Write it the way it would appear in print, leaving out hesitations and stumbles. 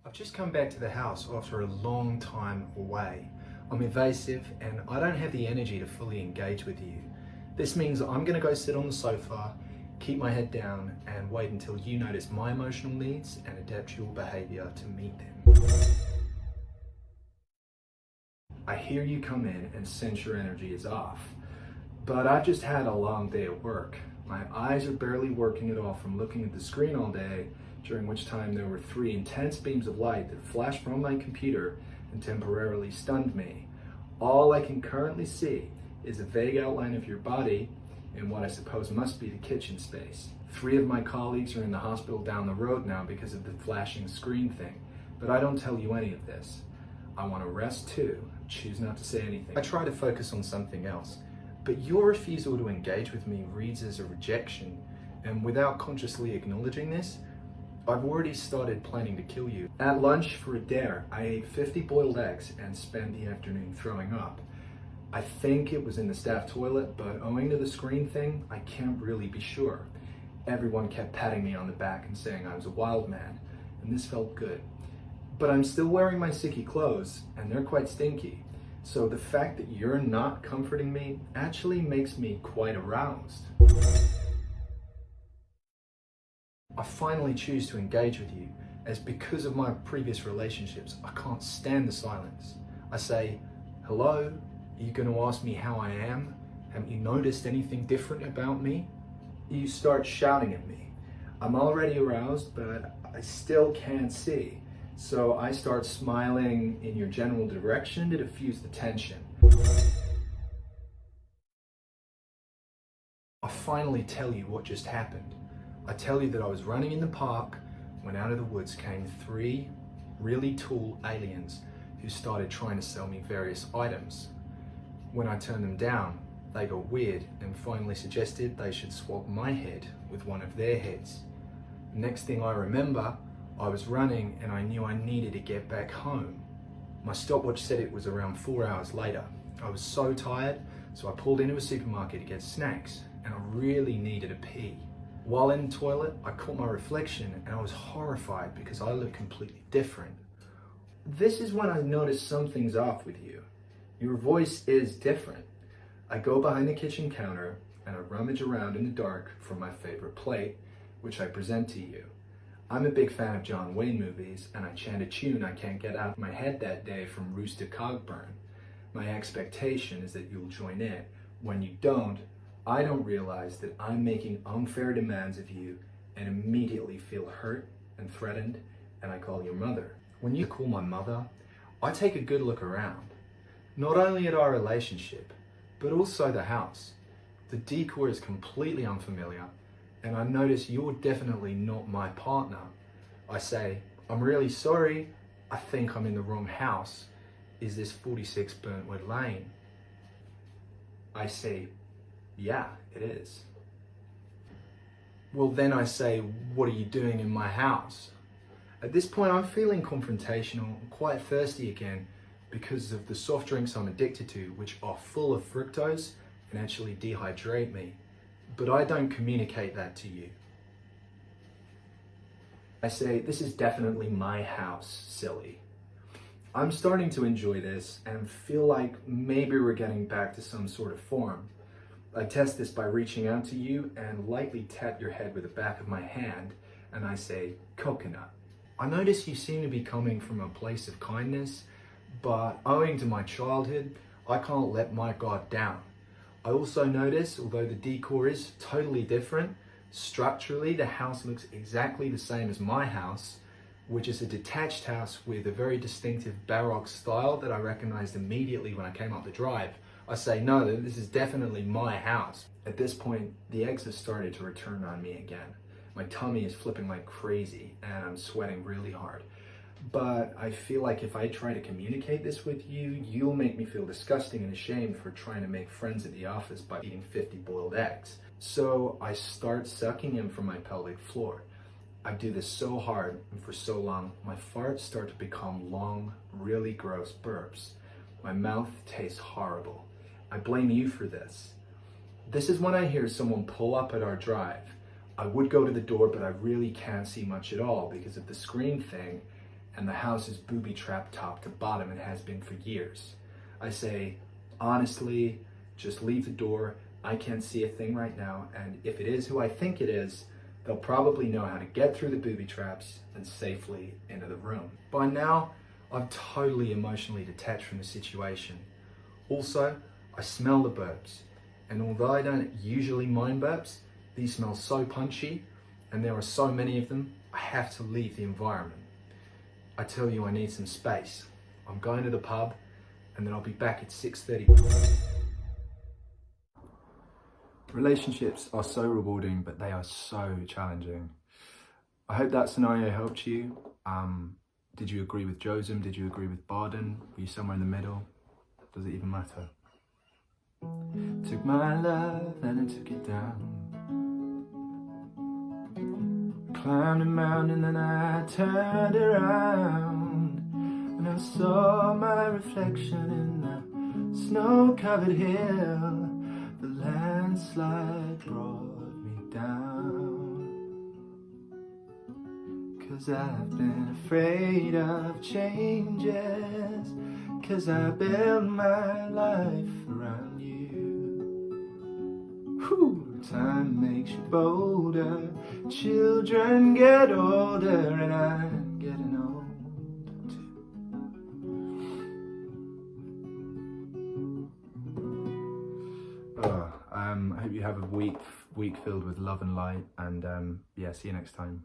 I've just come back to the house after a long time away. I'm evasive and I don't have the energy to fully engage with you. This means I'm going to go sit on the sofa, keep my head down and wait until you notice my emotional needs and adapt your behaviour to meet them. I hear you come in and sense your energy is off, but I've just had a long day at work. My eyes are barely working at all from looking at the screen all day, during which time there were 3 intense beams of light that flashed from my computer and temporarily stunned me. All I can currently see is a vague outline of your body in what I suppose must be the kitchen space. 3 of my colleagues are in the hospital down the road now because of the flashing screen thing, but I don't tell you any of this. I want to rest too, choose not to say anything. I try to focus on something else, but your refusal to engage with me reads as a rejection, and without consciously acknowledging this, I've already started planning to kill you. At lunch for a dare, I ate 50 boiled eggs and spent the afternoon throwing up. I think it was in the staff toilet, but owing to the screen thing, I can't really be sure. Everyone kept patting me on the back and saying I was a wild man, and this felt good. But I'm still wearing my sicky clothes, and they're quite stinky. So the fact that you're not comforting me actually makes me quite aroused. I finally choose to engage with you, as because of my previous relationships, I can't stand the silence. I say, hello, are you going to ask me how I am? Haven't you noticed anything different about me? You start shouting at me. I'm already aroused, but I still can't see. So I start smiling in your general direction to diffuse the tension. I finally tell you what just happened. I tell you that I was running in the park when out of the woods came 3 really tall aliens who started trying to sell me various items. When I turned them down, they got weird and finally suggested they should swap my head with one of their heads. Next thing I remember, I was running and I knew I needed to get back home. My stopwatch said it was around 4 hours later. I was so tired, so I pulled into a supermarket to get snacks and I really needed a pee. While in the toilet, I caught my reflection and I was horrified because I looked completely different. This is when I noticed something's off with you. Your voice is different. I go behind the kitchen counter and I rummage around in the dark for my favorite plate, which I present to you. I'm a big fan of John Wayne movies and I chant a tune I can't get out of my head that day from Rooster Cogburn. My expectation is that you'll join in. When you don't, I don't realize that I'm making unfair demands of you and immediately feel hurt and threatened, and I call your mother. When you call my mother, I take a good look around, not only at our relationship, but also the house. The decor is completely unfamiliar, and I notice you're definitely not my partner. I say, I'm really sorry, I think I'm in the wrong house. Is this 46 Burntwood Lane? I say, yeah, it is. Well, then I say, what are you doing in my house? At this point, I'm feeling confrontational, quite thirsty again, because of the soft drinks I'm addicted to, which are full of fructose and actually dehydrate me. But I don't communicate that to you. I say, this is definitely my house, silly. I'm starting to enjoy this and feel like maybe we're getting back to some sort of form. I test this by reaching out to you and lightly tap your head with the back of my hand, and I say, coconut. I notice you seem to be coming from a place of kindness, but owing to my childhood, I can't let my guard down. I also notice, although the decor is totally different, structurally the house looks exactly the same as my house, which is a detached house with a very distinctive Baroque style that I recognized immediately when I came up the drive. I say, no, this is definitely my house. At this point, the eggs have started to return on me again. My tummy is flipping like crazy and I'm sweating really hard. But I feel like if I try to communicate this with you, you'll make me feel disgusting and ashamed for trying to make friends at the office by eating 50 boiled eggs. So I start sucking in from my pelvic floor. I do this so hard and for so long, my farts start to become long, really gross burps. My mouth tastes horrible. I blame you for this. This is when I hear someone pull up at our drive. I would go to the door, but I really can't see much at all because of the screen thing, and the house is booby-trapped top to bottom and has been for years. I say, honestly, just leave the door. I can't see a thing right now, and if it is who I think it is, they'll probably know how to get through the booby traps and safely into the room. By now, I'm totally emotionally detached from the situation. Also, I smell the burps, and although I don't usually mind burps, these smell so punchy, and there are so many of them, I have to leave the environment. I tell you I need some space. I'm going to the pub, and then I'll be back at 6:30. Relationships are so rewarding, but they are so challenging. I hope that scenario helped you. Did you agree with Josem? Did you agree with Byrne? Were you somewhere in the middle? Does it even matter? Took my love and I took it down. Climbed a mountain and I turned around, and I saw my reflection in the snow-covered hill. The landslide brought me down, 'cause I've been afraid of changes, 'cause I built my life around you. Whew. Time makes you bolder, children get older, and I'm getting old too. I hope you have a week filled with love and light, and yeah, see you next time.